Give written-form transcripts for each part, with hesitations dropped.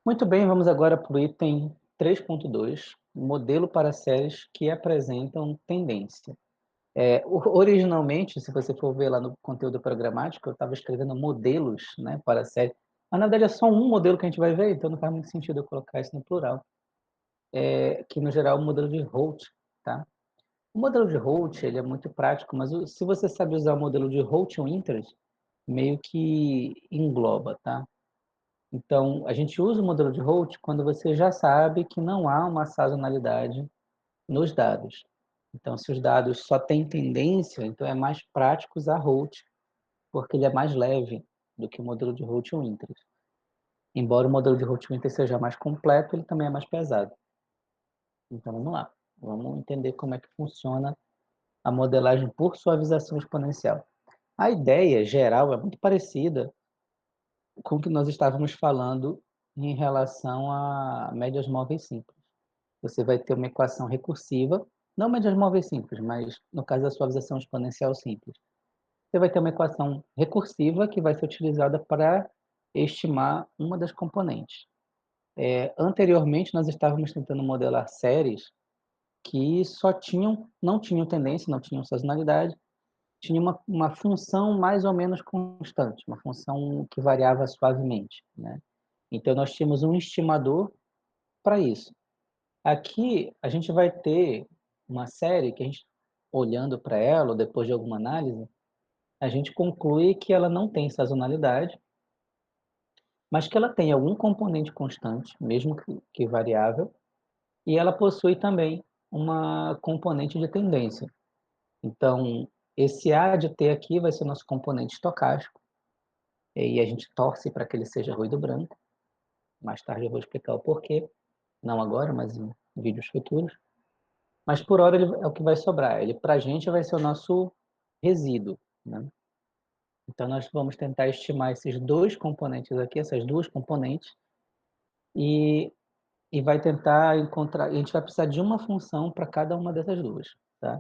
Muito bem, vamos agora para o item 3.2, modelo para séries que apresentam tendência. Originalmente, se você for ver lá no conteúdo programático, eu estava escrevendo modelos, né, para série, mas na verdade é só um modelo que a gente vai ver, então não faz muito sentido eu colocar isso no plural, que no geral é o modelo de Holt, tá? O modelo de Holt, ele é muito prático, mas se você sabe usar o modelo de Holt-Winters, meio que engloba, tá? Então, a gente usa o modelo de Holt quando você já sabe que não há uma sazonalidade nos dados. Então, se os dados só têm tendência, então é mais prático usar Holt, porque ele é mais leve do que o modelo de Holt-Winters. Embora o modelo de Holt-Winters seja mais completo, ele também é mais pesado. Então, vamos lá. Vamos entender como é que funciona a modelagem por suavização exponencial. A ideia geral é muito parecida com o que nós estávamos falando em relação a médias móveis simples. Você vai ter uma equação recursiva, não médias móveis simples, mas no caso da suavização exponencial simples. Você vai ter uma equação recursiva que vai ser utilizada para estimar uma das componentes. Anteriormente, nós estávamos tentando modelar séries que não tinham tendência, não tinham sazonalidade, tinha uma função mais ou menos constante, uma função que variava suavemente, né? Então, nós tínhamos um estimador para isso. Aqui, a gente vai ter uma série que a gente, olhando para ela, ou depois de alguma análise, a gente conclui que ela não tem sazonalidade, mas que ela tem algum componente constante, mesmo que variável, e ela possui também uma componente de tendência. Então, esse A de T aqui vai ser o nosso componente estocástico, e a gente torce para que ele seja ruído branco. Mais tarde eu vou explicar o porquê, não agora, mas em vídeos futuros. Mas por hora ele é o que vai sobrar. Ele para a gente vai ser o nosso resíduo, né? Então nós vamos tentar estimar esses dois componentes aqui, essas duas componentes, e, e vai tentar encontrar. E a gente vai precisar de uma função para cada uma dessas duas, tá?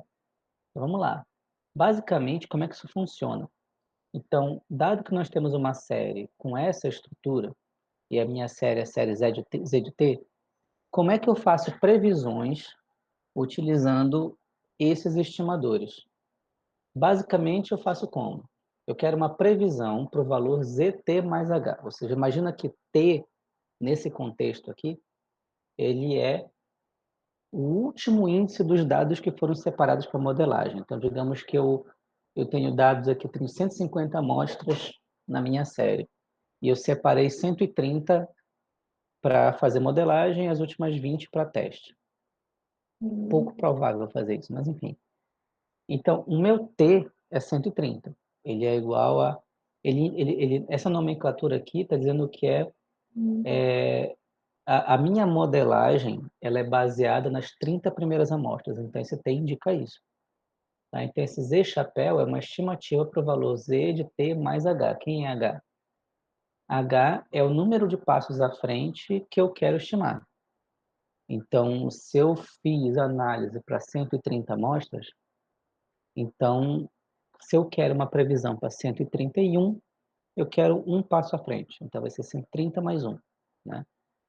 Então, vamos lá. Basicamente, como é que isso funciona? Então, dado que nós temos uma série com essa estrutura, e a minha série é a série Z de T, como é que eu faço previsões utilizando esses estimadores? Basicamente, eu faço como? Eu quero uma previsão para o valor ZT mais H. Ou seja, imagina que T, nesse contexto aqui, ele é o último índice dos dados que foram separados para modelagem. Então, digamos que eu tenho dados aqui, tenho 150 amostras na minha série. E eu separei 130 para fazer modelagem e as últimas 20 para teste. Pouco provável fazer isso, mas enfim. Então, o meu T é 130. Ele é igual a... essa nomenclatura aqui está dizendo que a minha modelagem ela é baseada nas 30 primeiras amostras. Então, esse T indica isso. Tá? Então, esse Z chapéu é uma estimativa para o valor Z de T mais H. Quem é H? H é o número de passos à frente que eu quero estimar. Então, se eu fiz análise para 130 amostras, então, se eu quero uma previsão para 131, eu quero um passo à frente. Então, vai ser 130 mais um, né?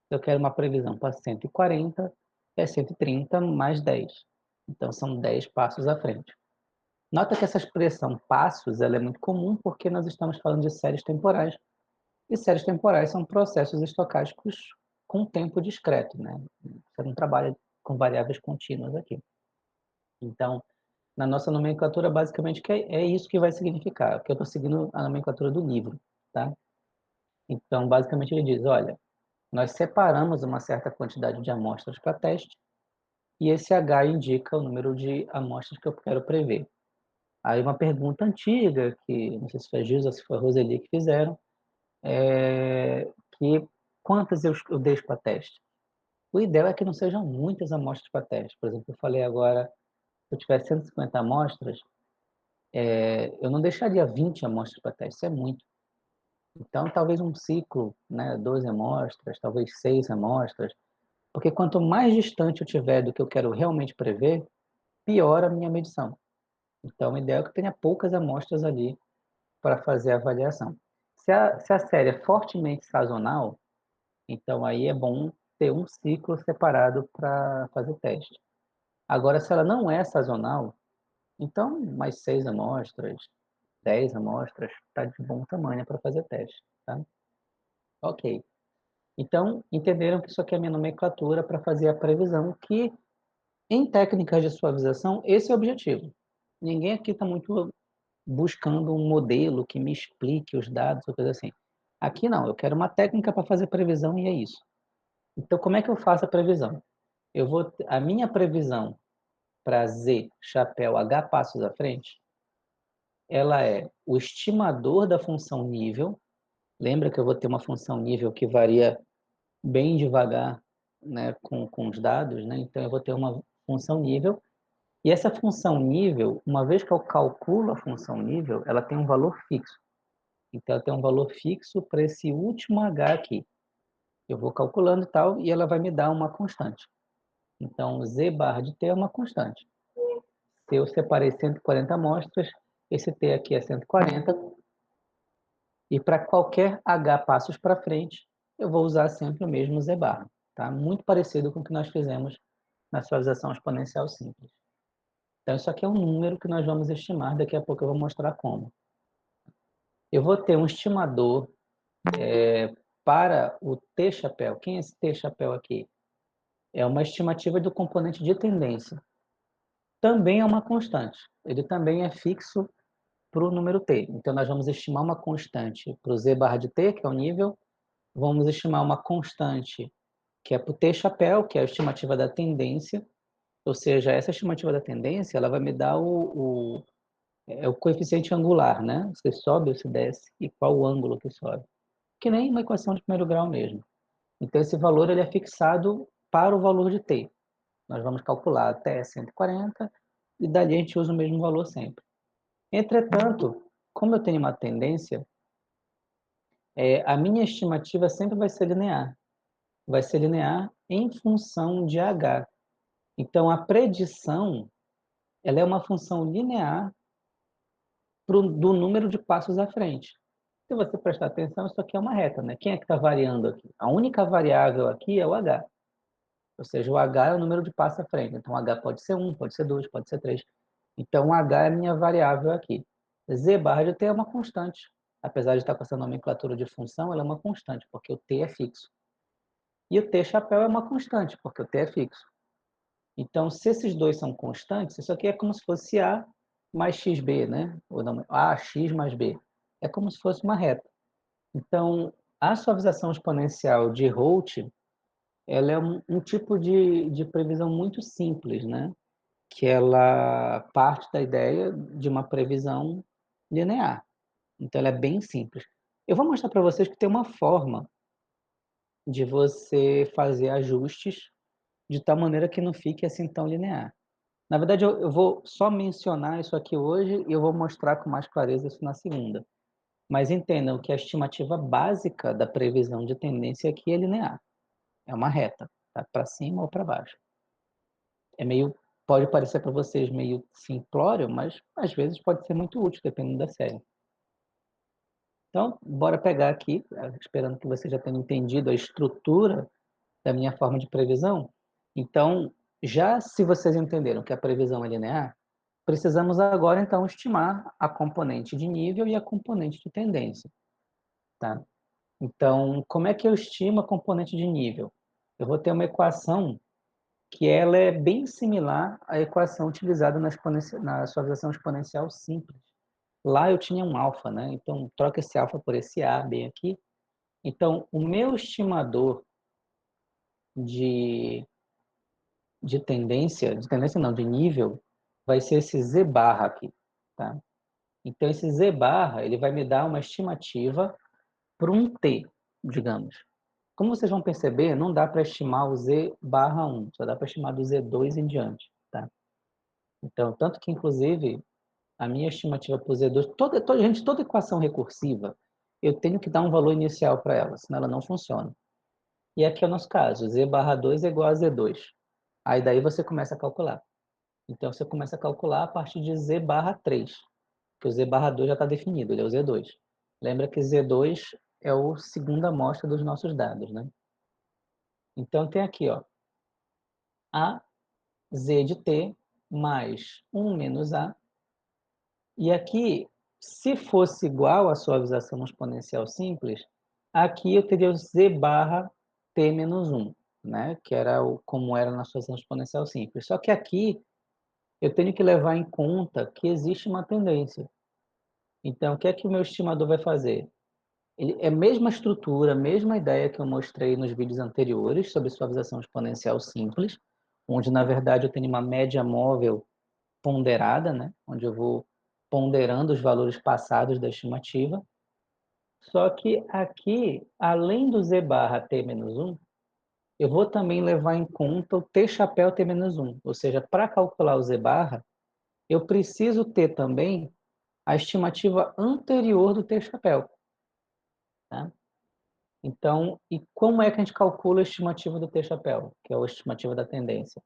Se eu quero uma previsão para 140, é 130 mais 10. Então, são 10 passos à frente. Nota que essa expressão passos ela é muito comum porque nós estamos falando de séries temporais. E séries temporais são processos estocásticos com tempo discreto, né? Você não trabalha com variáveis contínuas aqui. Então, na nossa nomenclatura, basicamente, é isso que vai significar, porque eu estou seguindo a nomenclatura do livro, tá? Então, basicamente, ele diz, olha, nós separamos uma certa quantidade de amostras para teste, e esse H indica o número de amostras que eu quero prever. Aí uma pergunta antiga, que não sei se foi a Gilza ou se foi a Roseli que fizeram, é que quantas eu deixo para teste? O ideal é que não sejam muitas amostras para teste. Por exemplo, eu falei agora, se eu tiver 150 amostras, eu não deixaria 20 amostras para teste, isso é muito. Então, talvez um ciclo, né, 12 amostras, talvez 6 amostras, porque quanto mais distante eu tiver do que eu quero realmente prever, pior a minha medição. Então, o ideal é que eu tenha poucas amostras ali para fazer a avaliação. Se a série é fortemente sazonal, Então aí é bom ter um ciclo separado para fazer teste. Agora, se ela não é sazonal, então mais 6 amostras, 10 amostras, está de bom tamanho para fazer teste, tá? Ok. Então, entenderam que isso aqui é a minha nomenclatura para fazer a previsão, que em técnicas de suavização, esse é o objetivo. Ninguém aqui está muito buscando um modelo que me explique os dados ou coisa assim. Aqui não, eu quero uma técnica para fazer previsão e é isso. Então, como é que eu faço a previsão? A minha previsão para Z, chapéu, H passos à frente, ela é o estimador da função nível. Lembra que eu vou ter uma função nível que varia bem devagar, né, com os dados, né? Então eu vou ter uma função nível, e essa função nível, uma vez que eu calculo a função nível, ela tem um valor fixo. Então ela tem um valor fixo para esse último H aqui. Eu vou calculando e tal, e ela vai me dar uma constante. Então Z barra de T é uma constante. Se eu separei 140 amostras, esse T aqui é 140, e para qualquer H passos para frente, eu vou usar sempre o mesmo Z barra, tá? Muito parecido com o que nós fizemos na suavização exponencial simples. Então, isso aqui é um número que nós vamos estimar, daqui a pouco eu vou mostrar como. Eu vou ter um estimador para o T-chapéu. Quem é esse T-chapéu aqui? É uma estimativa do componente de tendência. Também é uma constante. Ele também é fixo para o número T. Então, nós vamos estimar uma constante para o Z barra de T, que é o nível. Vamos estimar uma constante que é para o T-chapéu, que é a estimativa da tendência. Ou seja, essa estimativa da tendência, ela vai me dar o coeficiente angular, né? Se sobe ou se desce, e qual o ângulo que sobe. Que nem uma equação de primeiro grau mesmo. Então, esse valor ele é fixado para o valor de t. Nós vamos calcular até 140, e dali a gente usa o mesmo valor sempre. Entretanto, como eu tenho uma tendência, a minha estimativa sempre vai ser linear. Vai ser linear em função de h. Então, a predição ela é uma função linear do número de passos à frente. Se você prestar atenção, isso aqui é uma reta, né? Quem é que está variando aqui? A única variável aqui é o h. Ou seja, o h é o número de passos à frente. Então, o h pode ser 1, pode ser 2, pode ser 3. Então, o h é a minha variável aqui. Z barra de t é uma constante. Apesar de estar com essa nomenclatura de função, ela é uma constante, porque o t é fixo. E o t chapéu é uma constante, porque o t é fixo. Então, se esses dois são constantes, isso aqui é como se fosse A mais XB, né? Ou não, AX mais B. É como se fosse uma reta. Então, a suavização exponencial de Holt, ela é um tipo de previsão muito simples, né? Que ela parte da ideia de uma previsão linear. Então, ela é bem simples. Eu vou mostrar para vocês que tem uma forma de você fazer ajustes de tal maneira que não fique assim tão linear. Na verdade, eu vou só mencionar isso aqui hoje e eu vou mostrar com mais clareza isso na segunda. Mas entendam que a estimativa básica da previsão de tendência aqui é linear. É uma reta, tá? Para cima ou para baixo. Pode parecer para vocês meio simplório, mas às vezes pode ser muito útil, dependendo da série. Então, bora pegar aqui, esperando que você já tenha entendido a estrutura da minha forma de previsão. Então, já se vocês entenderam que a previsão é linear, precisamos agora, então, estimar a componente de nível e a componente de tendência, tá? Então, como é que eu estimo a componente de nível? Eu vou ter uma equação que ela é bem similar à equação utilizada na suavização exponencial simples. Lá eu tinha um alfa, né? Então, troca esse alfa por esse A bem aqui. Então, o meu estimador de, de tendência não, de nível, vai ser esse Z barra aqui, tá? Então, esse Z barra, ele vai me dar uma estimativa para um T, digamos. Como vocês vão perceber, não dá para estimar o Z barra 1, só dá para estimar do Z2 em diante, tá? Então, tanto que, inclusive, a minha estimativa para o Z2, toda equação recursiva, eu tenho que dar um valor inicial para ela, senão ela não funciona. E aqui é o nosso caso, Z barra 2 é igual a Z2. Aí daí você começa a calcular. Então, você começa a calcular a partir de Z barra 3, que o Z barra 2 já está definido, ele é o Z2. Lembra que Z2 é a segunda amostra dos nossos dados, né? Então, tem aqui, ó, A, Z de T, mais 1 menos A. E aqui, se fosse igual à suavização exponencial simples, aqui eu teria o Z barra T menos 1, né? Que era como era na suavização exponencial simples. Só que aqui eu tenho que levar em conta que existe uma tendência. Então, o que é que o meu estimador vai fazer? Ele, é a mesma estrutura, a mesma ideia que eu mostrei nos vídeos anteriores sobre suavização exponencial simples, onde, na verdade, eu tenho uma média móvel ponderada, né? Onde eu vou ponderando os valores passados da estimativa. Só que aqui, além do Z barra T menos 1, eu vou também levar em conta o T chapéu T menos 1. Ou seja, para calcular o Z barra, eu preciso ter também a estimativa anterior do T chapéu. Tá? Então, e como é que a gente calcula a estimativa do T chapéu, que é a estimativa da tendência?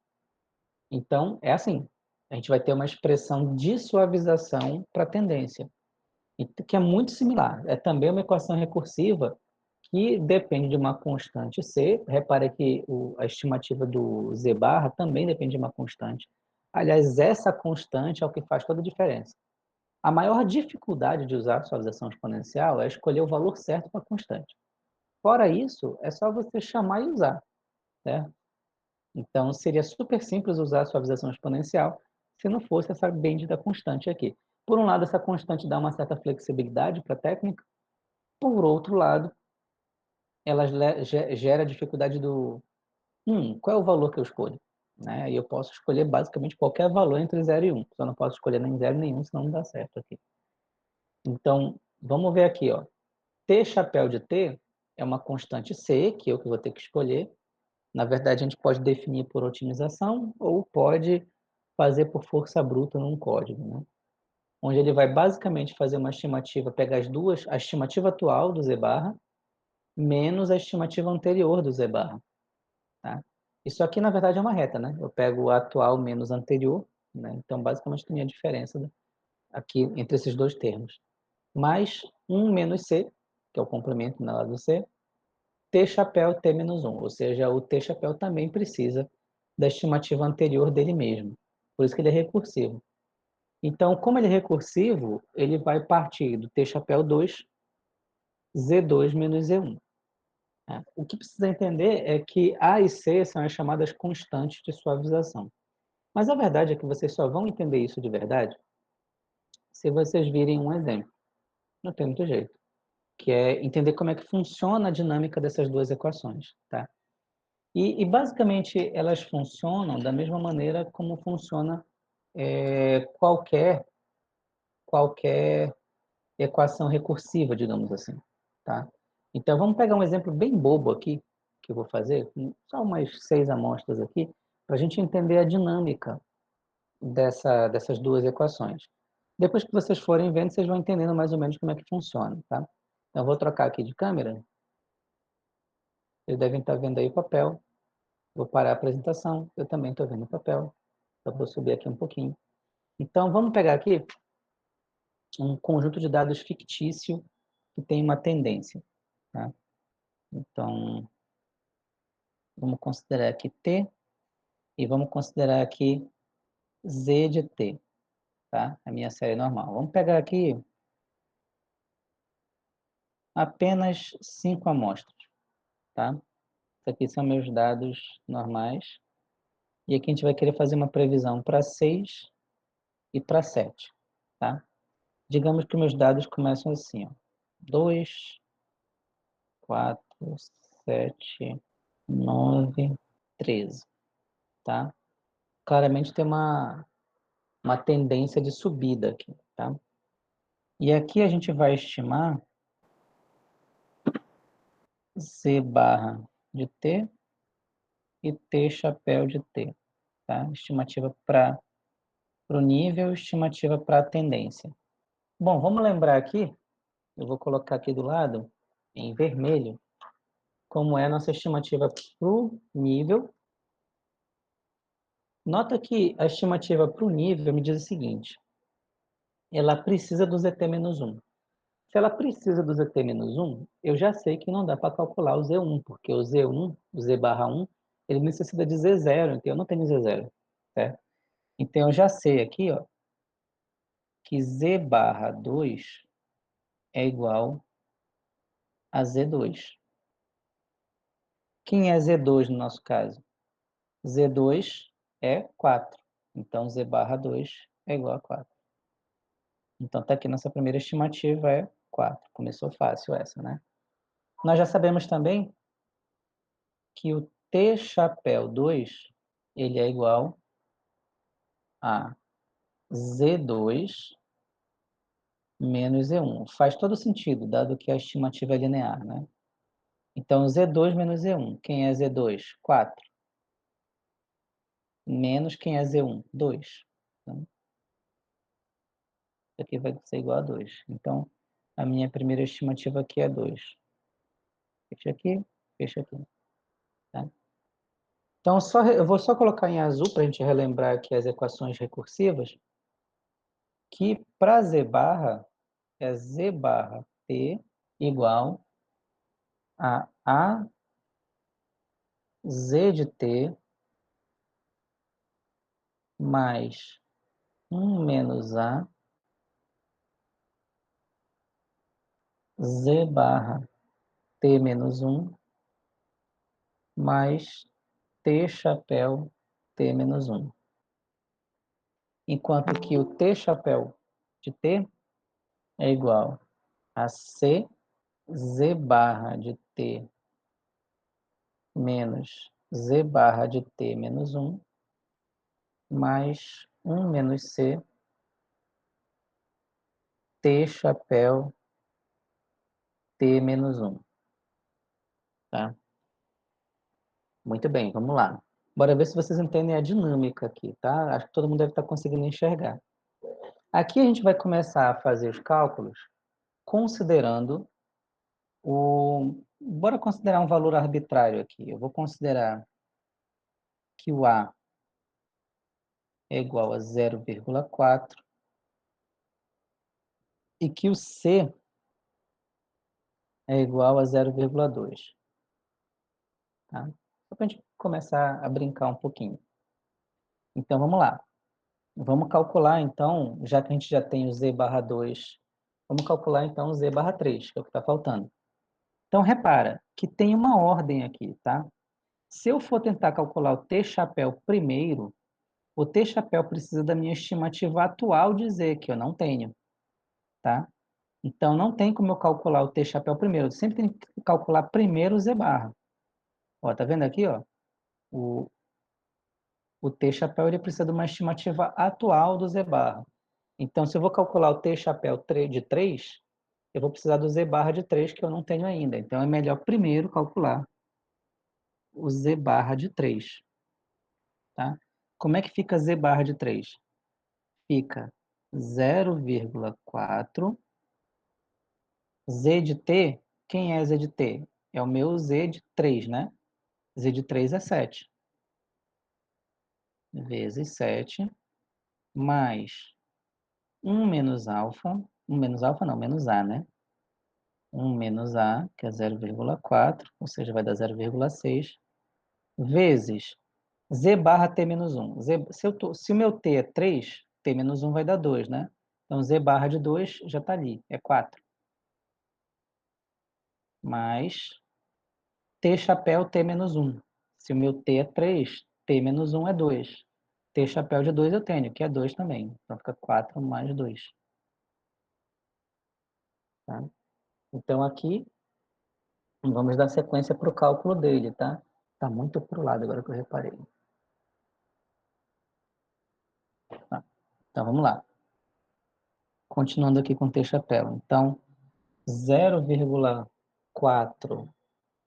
Então, é assim, a gente vai ter uma expressão de suavização para a tendência, que é muito similar. É também uma equação recursiva que depende de uma constante C. Repare que a estimativa do Z barra também depende de uma constante. Aliás, essa constante é o que faz toda a diferença. A maior dificuldade de usar a suavização exponencial é escolher o valor certo para a constante. Fora isso, é só você chamar e usar, certo? Então, seria super simples usar a suavização exponencial se não fosse essa bendita constante aqui. Por um lado, essa constante dá uma certa flexibilidade para a técnica. Por outro lado, ela gera a dificuldade do qual é o valor que eu escolho? Né? E eu posso escolher basicamente qualquer valor entre 0 e 1. Só não posso escolher nem 0 nem 1, senão não dá certo aqui. Então, vamos ver aqui, ó. T chapéu de T é uma constante C, que eu que vou ter que escolher. Na verdade, a gente pode definir por otimização ou pode fazer por força bruta num código, né? Onde ele vai basicamente fazer uma estimativa, pegar as duas, a estimativa atual do Z barra menos a estimativa anterior do Z barra, tá? Isso aqui, na verdade, é uma reta, né? Eu pego o atual menos anterior, né? Então, basicamente, tem a diferença aqui entre esses dois termos. Mais 1 menos C, que é o complemento na lado do C, T chapéu T menos 1, ou seja, o T chapéu também precisa da estimativa anterior dele mesmo. Por isso que ele é recursivo. Então, como ele é recursivo, ele vai partir do T chapéu 2, Z2 menos Z1. Né? O que precisa entender é que A e C são as chamadas constantes de suavização. Mas a verdade é que vocês só vão entender isso de verdade se vocês virem um exemplo. Não tem muito jeito. Que é entender como é que funciona a dinâmica dessas duas equações. Tá? Basicamente, elas funcionam da mesma maneira como funciona qualquer equação recursiva, digamos assim. Tá? Então, vamos pegar um exemplo bem bobo aqui, que eu vou fazer, só umas 6 amostras aqui, para a gente entender a dinâmica dessas duas equações. Depois que vocês forem vendo, vocês vão entendendo mais ou menos como é que funciona. Tá? Então, eu vou trocar aqui de câmera. Vocês devem estar vendo aí o papel. Vou parar a apresentação. Eu também estou vendo o papel. Só vou subir aqui um pouquinho. Então, vamos pegar aqui um conjunto de dados fictício que tem uma tendência. Tá? Então, vamos considerar aqui T e vamos considerar aqui Z de T. Tá? A minha série normal. Vamos pegar aqui apenas 5 amostras. Tá? Isso aqui são meus dados normais. E aqui a gente vai querer fazer uma previsão para 6 e para 7. Tá? Digamos que meus dados começam assim, ó. 2, 4, 7, 9, 13, tá? Claramente tem uma tendência de subida aqui, tá? E aqui a gente vai estimar Z barra de T e T chapéu de T, tá? Estimativa para o nível, estimativa para a tendência. Bom, vamos lembrar aqui, eu vou colocar aqui do lado, em vermelho, como é a nossa estimativa para o nível. Nota que a estimativa para o nível me diz o seguinte, ela precisa do ZT-1. Se ela precisa do ZT-1, eu já sei que não dá para calcular o Z1, porque o Z1, o Z barra 1, ele necessita de Z0, então eu não tenho Z0, certo? Então eu já sei aqui, ó, que Z barra 2 é igual a Z2. Quem é Z2 no nosso caso? Z2 é 4. Então Z barra 2 é igual a 4. Então tá aqui nossa primeira estimativa é 4. Começou fácil essa, né? Nós já sabemos também que o T chapéu 2 ele é igual a Z2 menos Z1. Faz todo sentido, dado que a estimativa é linear, né? Então, Z2 menos Z1. Quem é Z2? 4. Menos quem é Z1? 2. Então, isso aqui vai ser igual a 2. Então, a minha primeira estimativa aqui é 2. Fecha aqui, fecha aqui. Tá? Então, eu vou só colocar em azul para a gente relembrar aqui as equações recursivas, que para Z barra é Z barra T igual a Z de T mais 1 menos A Z barra T menos 1 mais T chapéu T menos 1. Enquanto que o T chapéu de T é igual a C Z barra de T menos Z barra de T menos 1 mais 1 menos C T chapéu T menos 1. Tá? Muito bem, vamos lá. Bora ver se vocês entendem a dinâmica aqui, tá? Acho que todo mundo deve estar conseguindo enxergar. Aqui a gente vai começar a fazer os cálculos considerando o... Bora considerar um valor arbitrário aqui. Eu vou considerar que o A é igual a 0,4 e que o C é igual a 0,2. Tá? Só para a gente começar a brincar um pouquinho. Então, vamos lá. Vamos calcular, então, já que a gente já tem o Z barra 2, vamos calcular, então, o Z barra 3, que é o que está faltando. Então, repara que tem uma ordem aqui, tá? Se eu for tentar calcular o T chapéu primeiro, o T chapéu precisa da minha estimativa atual de Z, que eu não tenho, tá? Então, não tem como eu calcular o T chapéu primeiro. Eu sempre tenho que calcular primeiro o Z barra. Ó, tá vendo aqui, ó? O, o T chapéu ele precisa de uma estimativa atual do Z barra. Então, se eu vou calcular o T chapéu de 3, eu vou precisar do Z barra de 3, que eu não tenho ainda. Então, é melhor primeiro calcular o Z barra de 3. Tá? Como é que fica Z barra de 3? Fica 0,4. Z de T, quem é Z de T? É o meu Z de 3, né? Z de 3 é 7. Vezes 7, mais 1 menos alfa. 1 menos alfa não, menos A, né? 1 menos A, que é 0,4, ou seja, vai dar 0,6, vezes Z barra T menos 1. Se o meu T é 3, T menos 1 vai dar 2, né? Então, Z barra de 2 já está ali, é 4. Mais T chapéu T menos 1. Se o meu T é 3, T menos 1 é 2. T chapéu de 2 eu tenho, que é 2 também. Então, fica 4 mais 2. Tá? Então, aqui, vamos dar sequência para o cálculo dele, tá? Está muito para o lado agora que eu reparei. Tá? Então, vamos lá. Continuando aqui com o T chapéu. Então, 0,4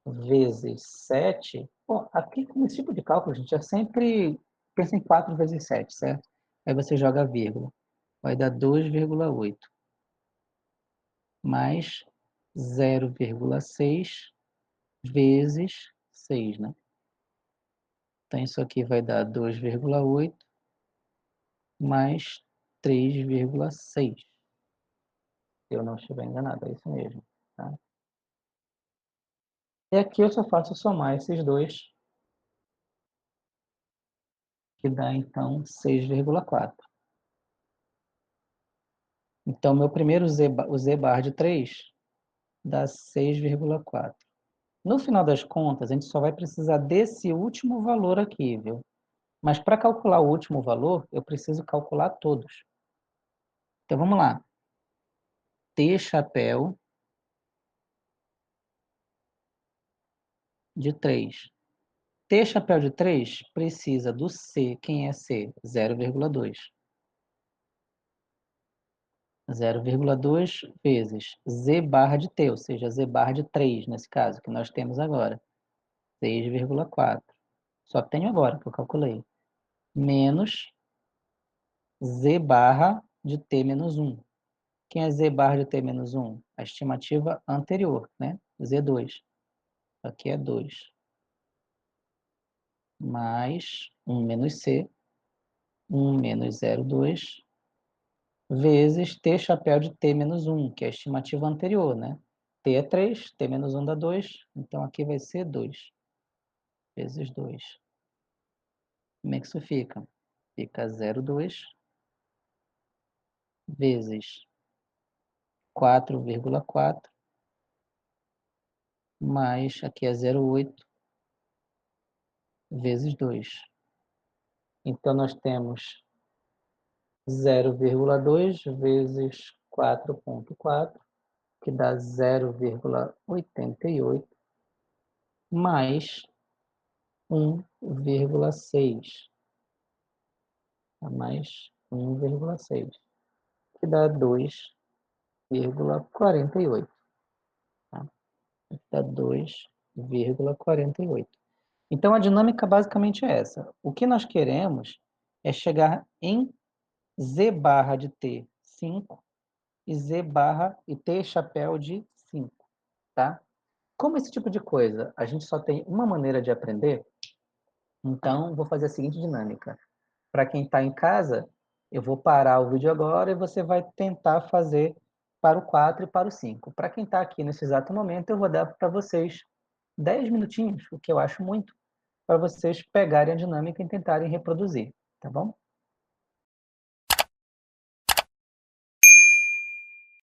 vezes 7. Bom, aqui com esse tipo de cálculo, a gente já sempre pensa em 4 vezes 7, certo? Aí você joga a vírgula. Vai dar 2,8. Mais 0,6 vezes 6, né? Então, isso aqui vai dar 2,8 mais 3,6. se eu não estiver enganado, é isso mesmo, tá? E aqui eu só faço somar esses dois, que dá então 6,4. Então, meu primeiro o z bar de 3 dá 6,4. No final das contas, a gente só vai precisar desse último valor aqui, viu? Mas para calcular o último valor, eu preciso calcular todos. Então, vamos lá. T chapéu de 3. T chapéu de 3 precisa do C. Quem é C? 0,2. 0,2 vezes Z barra de T, ou seja, Z barra de 3, nesse caso, que nós temos agora. 6,4. Só tenho agora, que eu calculei. Menos Z barra de T menos 1. Quem é Z barra de T menos 1? A estimativa anterior, né? Z2. Aqui é 2. Mais 1 menos C. 1 menos 0,2. Vezes T chapéu de T menos 1, que é a estimativa anterior, né? T é 3, T menos 1 dá 2. Então, aqui vai ser 2. Vezes 2. Como é que isso fica? Fica 0,2 vezes 4,4 mais, aqui é 0,8 vezes 2. Então, nós temos 0,2 vezes 4,4, que dá 0,88, mais 1,6, mais 1,6, que dá 2,48. Tá? Dá 2,48. Então, a dinâmica basicamente é essa. O que nós queremos é chegar em Z barra de T 5 e Z barra e T chapéu de 5, tá? Como esse tipo de coisa a gente só tem uma maneira de aprender, então vou fazer a seguinte dinâmica. Para quem está em casa, eu vou parar o vídeo agora e você vai tentar fazer para o 4 e para o 5. Para quem está aqui nesse exato momento, eu vou dar para vocês 10 minutinhos, o que eu acho muito, para vocês pegarem a dinâmica e tentarem reproduzir, tá bom?